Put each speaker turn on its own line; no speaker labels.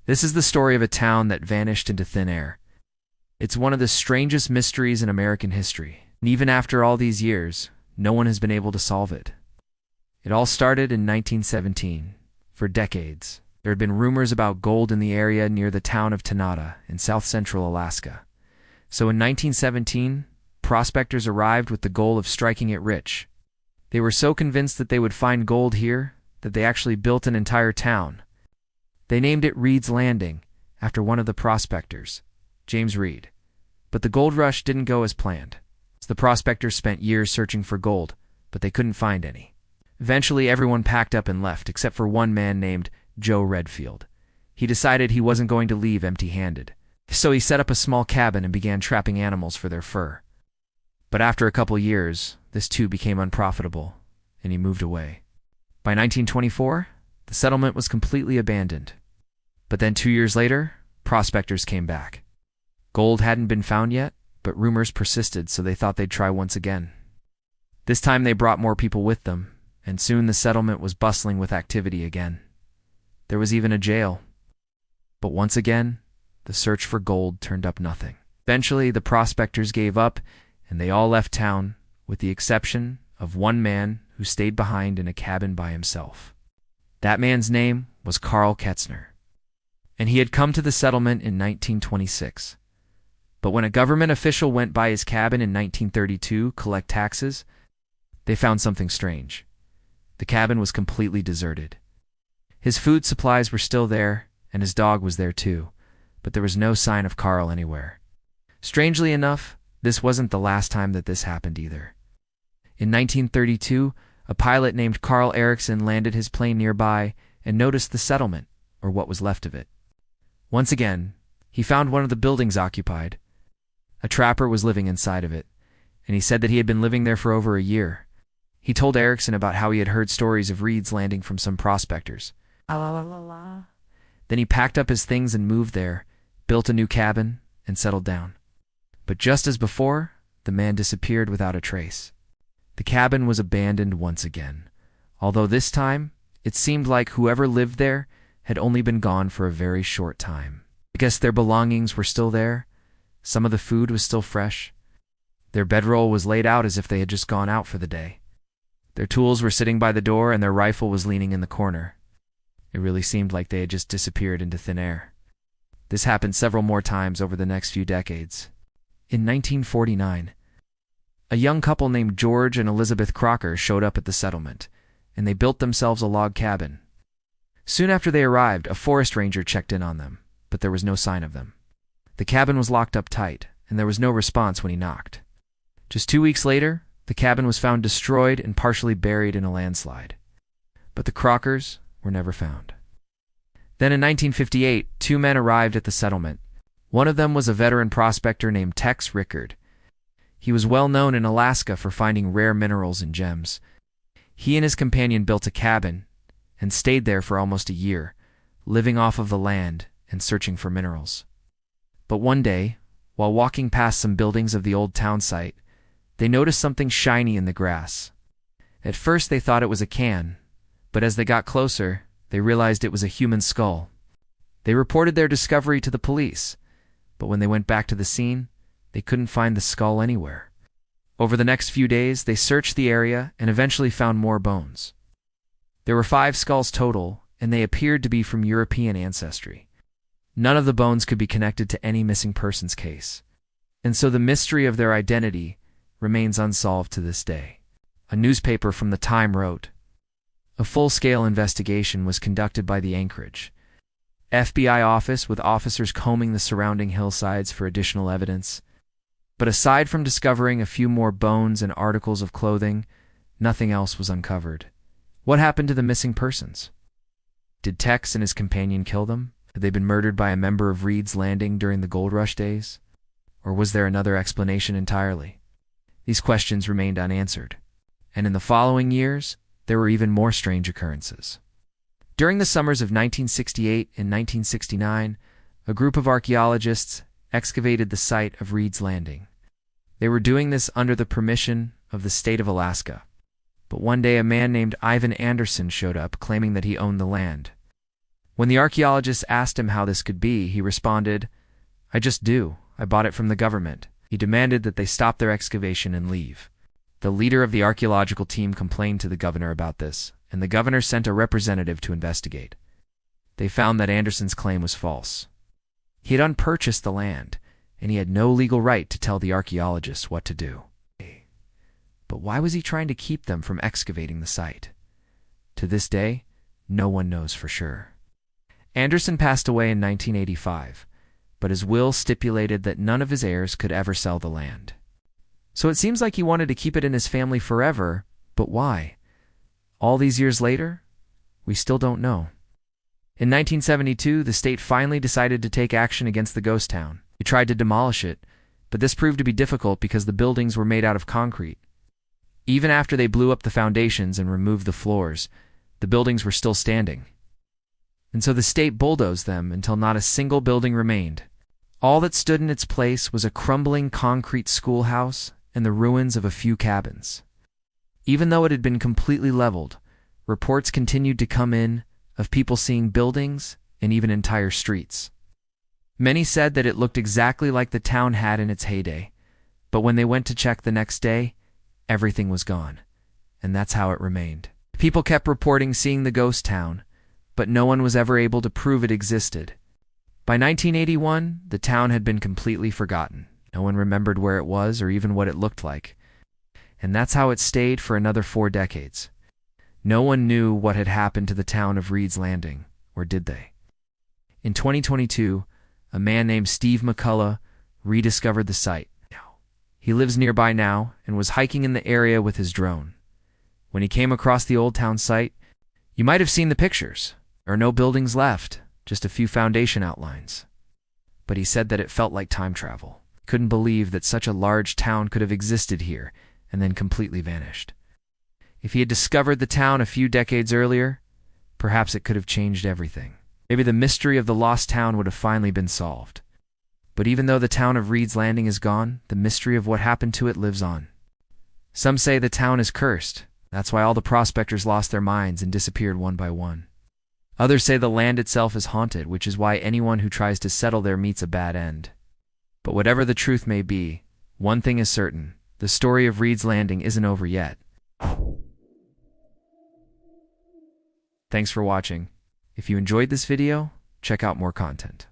This is the story of a town that vanished into thin air. It's one of the strangest mysteries in American history, and even after all these years, no one has been able to solve it. It all started in 1917. For decades, there had been rumors about gold in the area near the town of Tanada in south-central Alaska. So in 1917, prospectors arrived with the goal of striking it rich. They were so convinced that they would find gold here that they actually built an entire town. They named it Reed's Landing, after one of the prospectors, James Reed. But the gold rush didn't go as planned. The prospectors spent years searching for gold, but they couldn't find any. Eventually, everyone packed up and left, except for one man named Joe Redfield. He decided he wasn't going to leave empty-handed. So he set up a small cabin and began trapping animals for their fur. But after a couple years, this too became unprofitable, and he moved away. By 1924, the settlement was completely abandoned. But then 2 years later, prospectors came back. Gold hadn't been found yet, but rumors persisted, so they thought they'd try once again. This time they brought more people with them, and soon the settlement was bustling with activity again. There was even a jail. But once again, the search for gold turned up nothing. Eventually, the prospectors gave up, and they all left town, with the exception of one man who stayed behind in a cabin by himself. That man's name was Carl Ketzner, and he had come to the settlement in 1926. But when a government official went by his cabin in 1932 to collect taxes, they found something strange. The cabin was completely deserted. His food supplies were still there, and his dog was there too, but there was no sign of Carl anywhere. Strangely enough, this wasn't the last time that this happened either. In 1932, a pilot named Carl Erickson landed his plane nearby and noticed the settlement, or what was left of it. Once again, he found one of the buildings occupied. A trapper was living inside of it, and he said that he had been living there for over a year. He told Erickson about how he had heard stories of Reed's Landing from some prospectors. Then he packed up his things and moved there, built a new cabin, and settled down. But just as before, the man disappeared without a trace. The cabin was abandoned once again, although this time it seemed like whoever lived there had only been gone for a very short time. I guess their belongings were still there, some of the food was still fresh. Their bedroll was laid out as if they had just gone out for the day. Their tools were sitting by the door and their rifle was leaning in the corner. It really seemed like they had just disappeared into thin air. This happened several more times over the next few decades. In 1949, a young couple named George and Elizabeth Crocker showed up at the settlement, and they built themselves a log cabin. Soon after they arrived, a forest ranger checked in on them, but there was no sign of them. The cabin was locked up tight, and there was no response when he knocked. Just 2 weeks later, the cabin was found destroyed and partially buried in a landslide. But the Crockers were never found. Then in 1958, 2 men arrived at the settlement. One of them was a veteran prospector named Tex Rickard. He was well known in Alaska for finding rare minerals and gems. He and his companion built a cabin and stayed there for almost a year, living off of the land and searching for minerals. But one day, while walking past some buildings of the old town site, they noticed something shiny in the grass. At first they thought it was a can, but as they got closer, they realized it was a human skull. They reported their discovery to the police, but when they went back to the scene, they couldn't find the skull anywhere. Over the next few days, they searched the area and eventually found more bones. There were 5 skulls total, and they appeared to be from European ancestry. None of the bones could be connected to any missing persons case, and so the mystery of their identity remains unsolved to this day. A newspaper from the time wrote, "A full-scale investigation was conducted by the Anchorage FBI office with officers combing the surrounding hillsides for additional evidence. But aside from discovering a few more bones and articles of clothing, nothing else was uncovered. What happened to the missing persons? Did Tex and his companion kill them? Had they been murdered by a member of Reed's Landing during the gold rush days? Or was there another explanation entirely? These questions remained unanswered, and in the following years, there were even more strange occurrences. During the summers of 1968 and 1969, a group of archaeologists excavated the site of Reed's Landing. They were doing this under the permission of the state of Alaska. But one day a man named Ivan Anderson showed up claiming that he owned the land. When the archaeologists asked him how this could be, he responded, "I just do. I bought it from the government." He demanded that they stop their excavation and leave. The leader of the archaeological team complained to the governor about this, and the governor sent a representative to investigate. They found that Anderson's claim was false. He had unpurchased the land, and he had no legal right to tell the archaeologists what to do. But why was he trying to keep them from excavating the site? To this day, no one knows for sure. Anderson passed away in 1985, but his will stipulated that none of his heirs could ever sell the land. So it seems like he wanted to keep it in his family forever, but why? All these years later, we still don't know. In 1972, the state finally decided to take action against the ghost town. They tried to demolish it, but this proved to be difficult because the buildings were made out of concrete. Even after they blew up the foundations and removed the floors, the buildings were still standing. And so the state bulldozed them until not a single building remained. All that stood in its place was a crumbling concrete schoolhouse and the ruins of a few cabins. Even though it had been completely leveled, reports continued to come in of people seeing buildings and even entire streets. Many said that it looked exactly like the town had in its heyday, but when they went to check the next day, everything was gone, and that's how it remained. People kept reporting seeing the ghost town, but no one was ever able to prove it existed. By 1981, the town had been completely forgotten. No one remembered where it was or even what it looked like. And that's how it stayed for another 4 decades. No one knew what had happened to the town of Reed's Landing, or did they? In 2022, a man named Steve McCullough rediscovered the site. He lives nearby now and was hiking in the area with his drone. When he came across the old town site, you might have seen the pictures. There are no buildings left, just a few foundation outlines. But he said that it felt like time travel. He couldn't believe that such a large town could have existed here and then completely vanished. If he had discovered the town a few decades earlier, perhaps it could have changed everything. Maybe the mystery of the lost town would have finally been solved. But even though the town of Reed's Landing is gone, the mystery of what happened to it lives on. Some say the town is cursed. That's why all the prospectors lost their minds and disappeared one by one. Others say the land itself is haunted, which is why anyone who tries to settle there meets a bad end. But whatever the truth may be, one thing is certain: the story of Reed's Landing isn't over yet. Thanks for watching. If you enjoyed this video, check out more content.